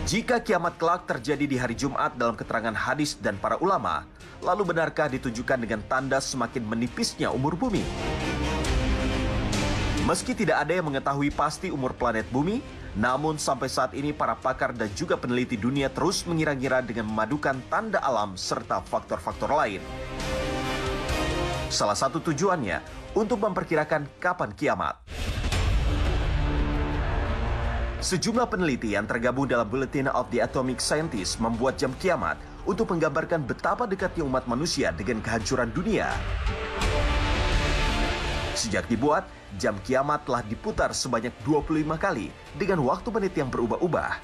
Jika kiamat kelak terjadi di hari Jumat dalam keterangan hadis dan para ulama, lalu benarkah ditunjukkan dengan tanda semakin menipisnya umur bumi? Meski tidak ada yang mengetahui pasti umur planet bumi, namun sampai saat ini para pakar dan juga peneliti dunia terus mengira-ngira dengan memadukan tanda alam serta faktor-faktor lain. Salah satu tujuannya untuk memperkirakan kapan kiamat. Sejumlah peneliti yang tergabung dalam Bulletin of the Atomic Scientist membuat jam kiamat untuk menggambarkan betapa dekatnya umat manusia dengan kehancuran dunia. Sejak dibuat, jam kiamat telah diputar sebanyak 25 kali dengan waktu menit yang berubah-ubah.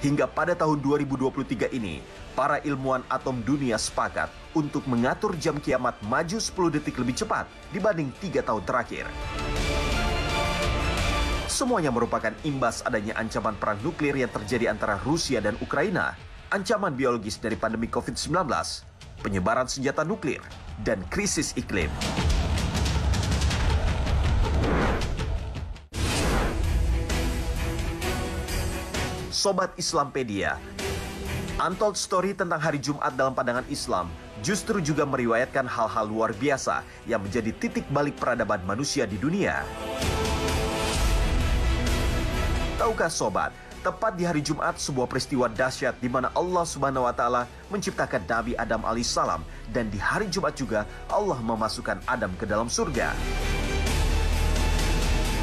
Hingga pada tahun 2023 ini, para ilmuwan atom dunia sepakat untuk mengatur jam kiamat maju 10 detik lebih cepat dibanding 3 tahun terakhir. Semuanya merupakan imbas adanya ancaman perang nuklir yang terjadi antara Rusia dan Ukraina, ancaman biologis dari pandemi COVID-19, penyebaran senjata nuklir, dan krisis iklim. Sobat Islampedia, Untold Story tentang hari Jumat dalam pandangan Islam justru juga meriwayatkan hal-hal luar biasa yang menjadi titik balik peradaban manusia di dunia. Tahukah sobat, tepat di hari Jumat sebuah peristiwa dahsyat di mana Allah Subhanahu wa taala menciptakan Nabi Adam alaihissalam, dan di hari Jumat juga Allah memasukkan Adam ke dalam surga.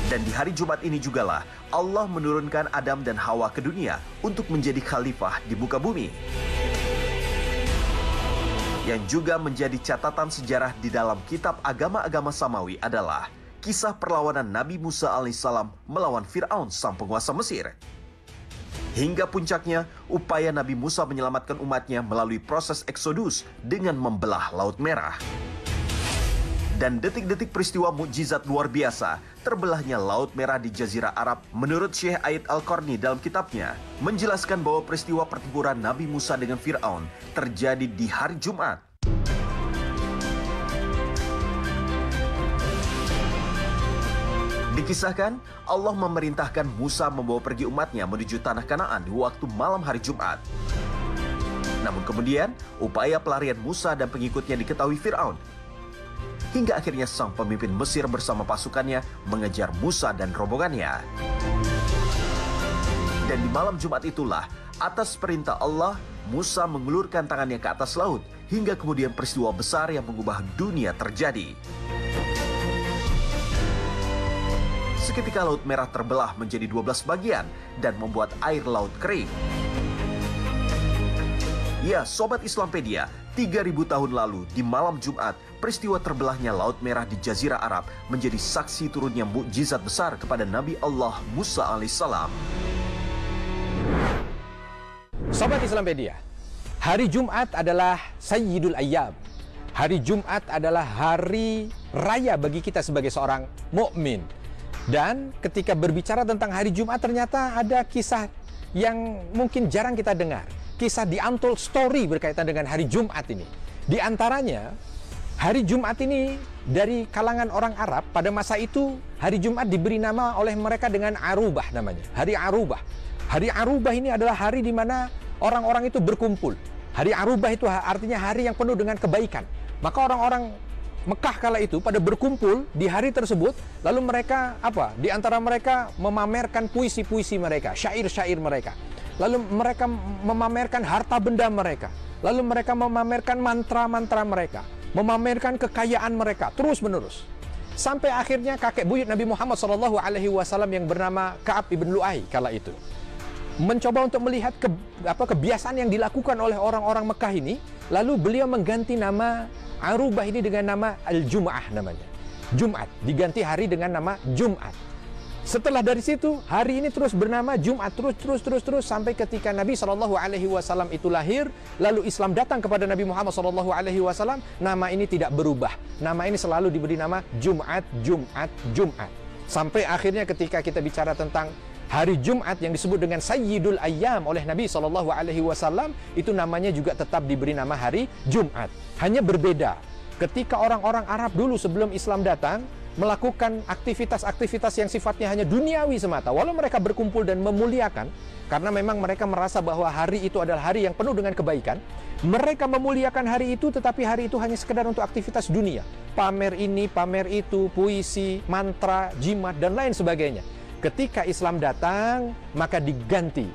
Dan di hari Jumat ini jugalah Allah menurunkan Adam dan Hawa ke dunia untuk menjadi khalifah di muka bumi. Yang juga menjadi catatan sejarah di dalam kitab agama-agama Samawi adalah kisah perlawanan Nabi Musa alaihissalam melawan Fir'aun sang penguasa Mesir. Hingga puncaknya, upaya Nabi Musa menyelamatkan umatnya melalui proses eksodus dengan membelah Laut Merah. Dan detik-detik peristiwa mukjizat luar biasa, terbelahnya Laut Merah di Jazirah Arab, menurut Syekh Aid Al-Qarni dalam kitabnya, menjelaskan bahwa peristiwa pertempuran Nabi Musa dengan Fir'aun terjadi di hari Jumat. Dikisahkan, Allah memerintahkan Musa membawa pergi umatnya menuju tanah Kanaan di waktu malam hari Jumat. Namun kemudian, upaya pelarian Musa dan pengikutnya diketahui Fir'aun. Hingga akhirnya sang pemimpin Mesir bersama pasukannya mengejar Musa dan rombongannya. Dan di malam Jumat itulah, atas perintah Allah, Musa mengulurkan tangannya ke atas laut, hingga kemudian peristiwa besar yang mengubah dunia terjadi. Seketika Laut Merah terbelah menjadi 12 bagian dan membuat air laut kering. Ya, Sobat Islampedia, 3000 tahun lalu di malam Jumat, peristiwa terbelahnya Laut Merah di Jazirah Arab menjadi saksi turunnya mukjizat besar kepada Nabi Allah Musa alaihissalam. Sobat Islampedia, hari Jumat adalah Sayyidul Ayyam. Hari Jumat adalah hari raya bagi kita sebagai seorang mukmin. Dan ketika berbicara tentang hari Jumat, ternyata ada kisah yang mungkin jarang kita dengar. Kisah di Untold Story berkaitan dengan hari Jumat ini. Di antaranya, hari Jumat ini dari kalangan orang Arab, pada masa itu hari Jumat diberi nama oleh mereka dengan Arubah namanya. Hari Arubah. Hari Arubah ini adalah hari di mana orang-orang itu berkumpul. Hari Arubah itu artinya hari yang penuh dengan kebaikan. Maka orang-orang Mekah kala itu pada berkumpul di hari tersebut, lalu mereka di antara mereka memamerkan puisi-puisi mereka, syair-syair mereka. Lalu mereka memamerkan harta benda mereka. Lalu mereka memamerkan mantra-mantra mereka, memamerkan kekayaan mereka terus-menerus. Sampai akhirnya kakek buyut Nabi Muhammad SAW yang bernama Ka'ab ibn Lu'ay kala itu mencoba untuk melihat kebiasaan yang dilakukan oleh orang-orang Mekah ini. Lalu beliau mengganti nama Arubah ini dengan nama Al-Jum'ah namanya. Jumat, diganti hari dengan nama Jumat. Setelah dari situ, hari ini terus bernama Jumat, terus sampai ketika Nabi SAW itu lahir, lalu Islam datang kepada Nabi Muhammad SAW, nama ini tidak berubah. Nama ini selalu diberi nama Jumat, Jumat, Jumat. Sampai akhirnya ketika kita bicara tentang hari Jumat yang disebut dengan Sayyidul Ayyam oleh Nabi SAW, itu namanya juga tetap diberi nama hari Jumat. Hanya berbeda, ketika orang-orang Arab dulu sebelum Islam datang, melakukan aktivitas-aktivitas yang sifatnya hanya duniawi semata. Walau mereka berkumpul dan memuliakan, karena memang mereka merasa bahwa hari itu adalah hari yang penuh dengan kebaikan, mereka memuliakan hari itu, tetapi hari itu hanya sekedar untuk aktivitas dunia. Pamer ini, pamer itu, puisi, mantra, jimat, dan lain sebagainya. Ketika Islam datang, maka diganti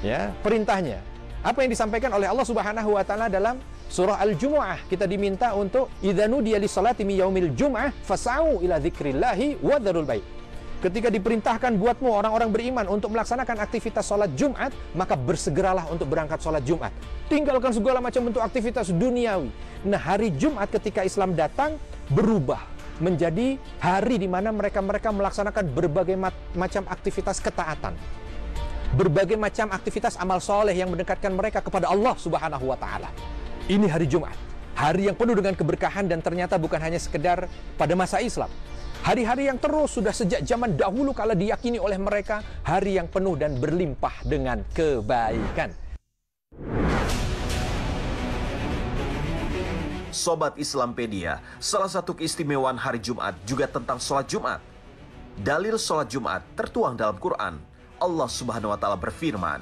ya perintahnya. Apa yang disampaikan oleh Allah Subhanahu wa taala dalam surah Al-Jumu'ah, kita diminta untuk idza nudiya lis-salati min yaumil jum'ah fas'au ila dzikrillahi wa dzarul bai'. Ketika diperintahkan buatmu orang-orang beriman untuk melaksanakan aktivitas sholat Jumat, maka bersegeralah untuk berangkat sholat Jumat. Tinggalkan segala macam bentuk aktivitas duniawi. Nah, hari Jumat ketika Islam datang berubah menjadi hari di mana mereka melaksanakan berbagai macam aktivitas ketaatan, berbagai macam aktivitas amal soleh yang mendekatkan mereka kepada Allah Subhanahu wa taala. Ini hari Jumat, hari yang penuh dengan keberkahan, dan ternyata bukan hanya sekedar pada masa Islam. Hari-hari yang terus sudah sejak zaman dahulu kala diyakini oleh mereka, hari yang penuh dan berlimpah dengan kebaikan. Sobat Islampedia, salah satu keistimewaan hari Jumat juga tentang sholat Jumat. Dalil sholat Jumat tertuang dalam Quran. Allah Subhanahu wa taala berfirman,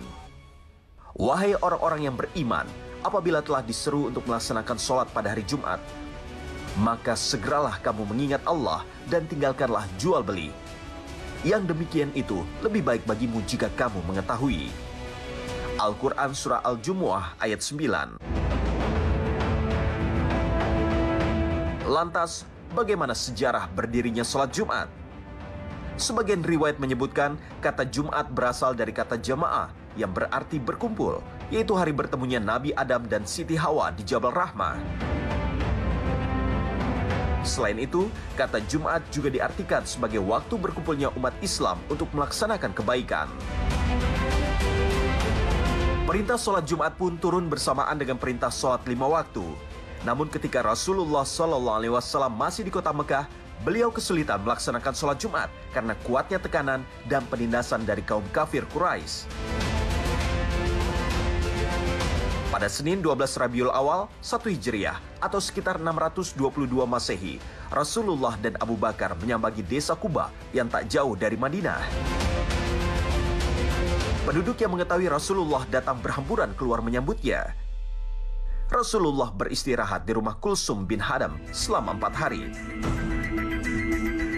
"Wahai orang-orang yang beriman, apabila telah diseru untuk melaksanakan sholat pada hari Jumat, maka segeralah kamu mengingat Allah dan tinggalkanlah jual beli. Yang demikian itu lebih baik bagimu jika kamu mengetahui." Al-Quran Surah Al-Jumu'ah ayat 9. Lantas, bagaimana sejarah berdirinya sholat Jumat? Sebagian riwayat menyebutkan kata Jumat berasal dari kata jamaah yang berarti berkumpul, yaitu hari bertemunya Nabi Adam dan Siti Hawa di Jabal Rahmah. Selain itu, kata Jumat juga diartikan sebagai waktu berkumpulnya umat Islam untuk melaksanakan kebaikan. Perintah sholat Jumat pun turun bersamaan dengan perintah sholat 5 waktu. Namun ketika Rasulullah SAW masih di kota Mekah, beliau kesulitan melaksanakan sholat Jumat karena kuatnya tekanan dan penindasan dari kaum kafir Quraisy. Pada Senin 12 Rabiul Awal 1 Hijriah atau sekitar 622 Masehi, Rasulullah dan Abu Bakar menyambangi desa Quba yang tak jauh dari Madinah. Penduduk yang mengetahui Rasulullah datang berhamburan keluar menyambutnya. Rasulullah beristirahat di rumah Kulsum bin Hadam selama 4 hari.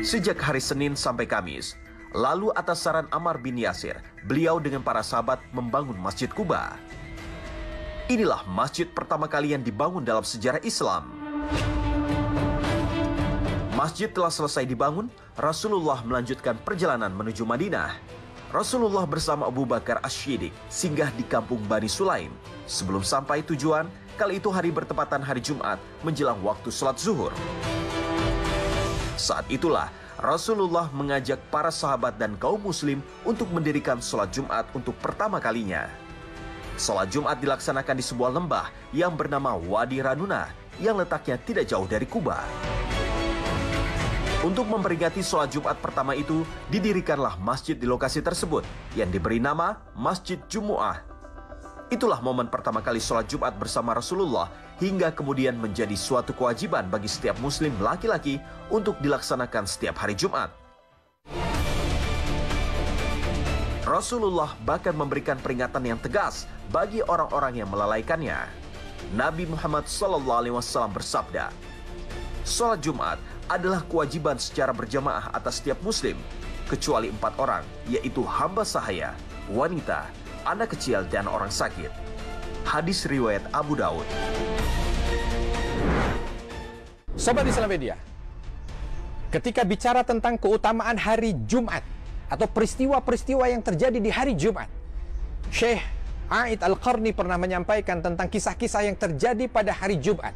Sejak hari Senin sampai Kamis, lalu atas saran Ammar bin Yasir, beliau dengan para sahabat membangun Masjid Quba. Inilah masjid pertama kali yang dibangun dalam sejarah Islam. Masjid telah selesai dibangun, Rasulullah melanjutkan perjalanan menuju Madinah. Rasulullah bersama Abu Bakar Asy-Syiddiq singgah di kampung Bani Sulaim. Sebelum sampai tujuan, kali itu hari bertepatan hari Jumat menjelang waktu sholat zuhur. Saat itulah Rasulullah mengajak para sahabat dan kaum muslim untuk mendirikan sholat Jumat untuk pertama kalinya. Sholat Jumat dilaksanakan di sebuah lembah yang bernama Wadi Ranuna yang letaknya tidak jauh dari Quba. Untuk memperingati sholat Jumat pertama itu, didirikanlah masjid di lokasi tersebut yang diberi nama Masjid Jumu'ah. Itulah momen pertama kali sholat Jumat bersama Rasulullah hingga kemudian menjadi suatu kewajiban bagi setiap muslim laki-laki untuk dilaksanakan setiap hari Jumat. Rasulullah bahkan memberikan peringatan yang tegas bagi orang-orang yang melalaikannya. Nabi Muhammad SAW bersabda, "Sholat Jumat adalah kewajiban secara berjamaah atas setiap muslim, kecuali 4 orang, yaitu hamba sahaya, wanita, anak kecil, dan orang sakit." Hadis riwayat Abu Daud. Sobat Islampedia, ketika bicara tentang keutamaan hari Jumat atau peristiwa-peristiwa yang terjadi di hari Jumat, Syekh A'id Al-Qarni pernah menyampaikan tentang kisah-kisah yang terjadi pada hari Jumat.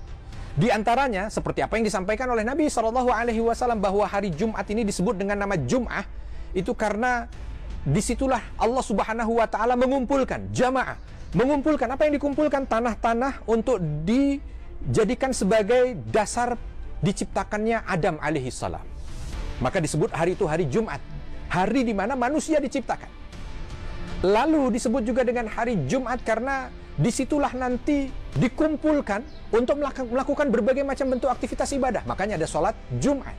Di antaranya, seperti apa yang disampaikan oleh Nabi SAW bahwa hari Jumat ini disebut dengan nama Jum'ah, itu karena disitulah Allah Subhanahu wa Ta'ala mengumpulkan jamaah. Mengumpulkan apa yang dikumpulkan? Tanah-tanah untuk dijadikan sebagai dasar diciptakannya Adam alaihissalam. Maka disebut hari itu hari Jumat, hari di mana manusia diciptakan. Lalu disebut juga dengan hari Jumat karena disitulah nanti dikumpulkan untuk melakukan berbagai macam bentuk aktivitas ibadah. Makanya ada sholat Jumat.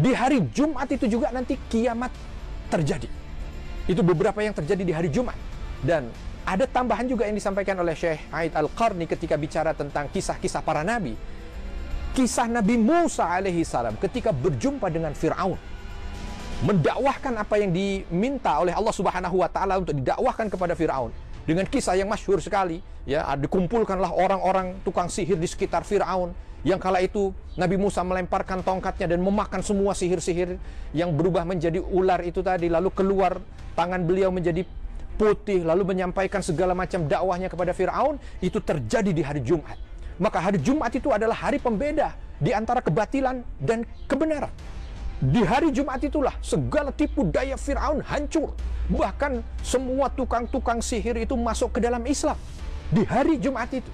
Di hari Jumat itu juga nanti kiamat terjadi. Itu beberapa yang terjadi di hari Jumat. Dan ada tambahan juga yang disampaikan oleh Syekh Aid Al-Qarni ketika bicara tentang kisah-kisah para nabi. Kisah Nabi Musa alaihi salam ketika berjumpa dengan Fir'aun, mendakwahkan apa yang diminta oleh Allah Subhanahu wa taala untuk didakwahkan kepada Fir'aun. Dengan kisah yang masyhur sekali, ya, dikumpulkanlah orang-orang tukang sihir di sekitar Fir'aun, yang kala itu Nabi Musa melemparkan tongkatnya dan memakan semua sihir-sihir yang berubah menjadi ular itu tadi, lalu keluar tangan beliau menjadi putih, lalu menyampaikan segala macam dakwahnya kepada Fir'aun. Itu terjadi di hari Jumat. Maka hari Jumat itu adalah hari pembeda di antara kebatilan dan kebenaran. Di hari Jumat itulah segala tipu daya Fir'aun hancur. Bahkan semua tukang-tukang sihir itu masuk ke dalam Islam. Di hari Jumat itu.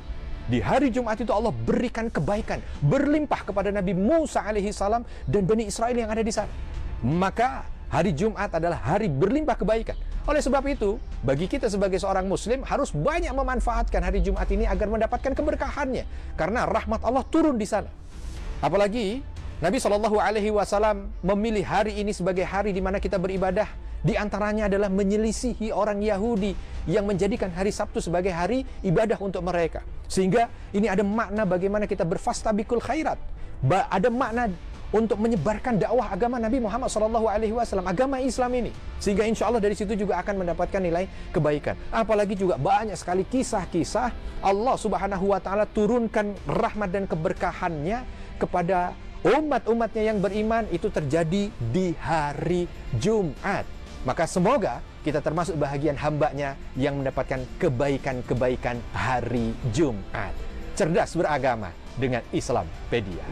Di hari Jumat itu Allah berikan kebaikan berlimpah kepada Nabi Musa alaihi salam dan Bani Israel yang ada di sana. Maka hari Jumat adalah hari berlimpah kebaikan. Oleh sebab itu, bagi kita sebagai seorang muslim harus banyak memanfaatkan hari Jumat ini agar mendapatkan keberkahannya. Karena rahmat Allah turun di sana. Apalagi Nabi SAW memilih hari ini sebagai hari di mana kita beribadah. Di antaranya adalah menyelisihi orang Yahudi yang menjadikan hari Sabtu sebagai hari ibadah untuk mereka. Sehingga ini ada makna bagaimana kita berfastabiqul khairat. Ada makna untuk menyebarkan dakwah agama Nabi Muhammad SAW, agama Islam ini. Sehingga insya Allah dari situ juga akan mendapatkan nilai kebaikan. Apalagi juga banyak sekali kisah-kisah Allah Subhanahu wa taala turunkan rahmat dan keberkahannya kepada umat-umatnya yang beriman, itu terjadi di hari Jumat. Maka semoga kita termasuk bahagian hambanya yang mendapatkan kebaikan-kebaikan hari Jumat. Cerdas beragama dengan Islampedia.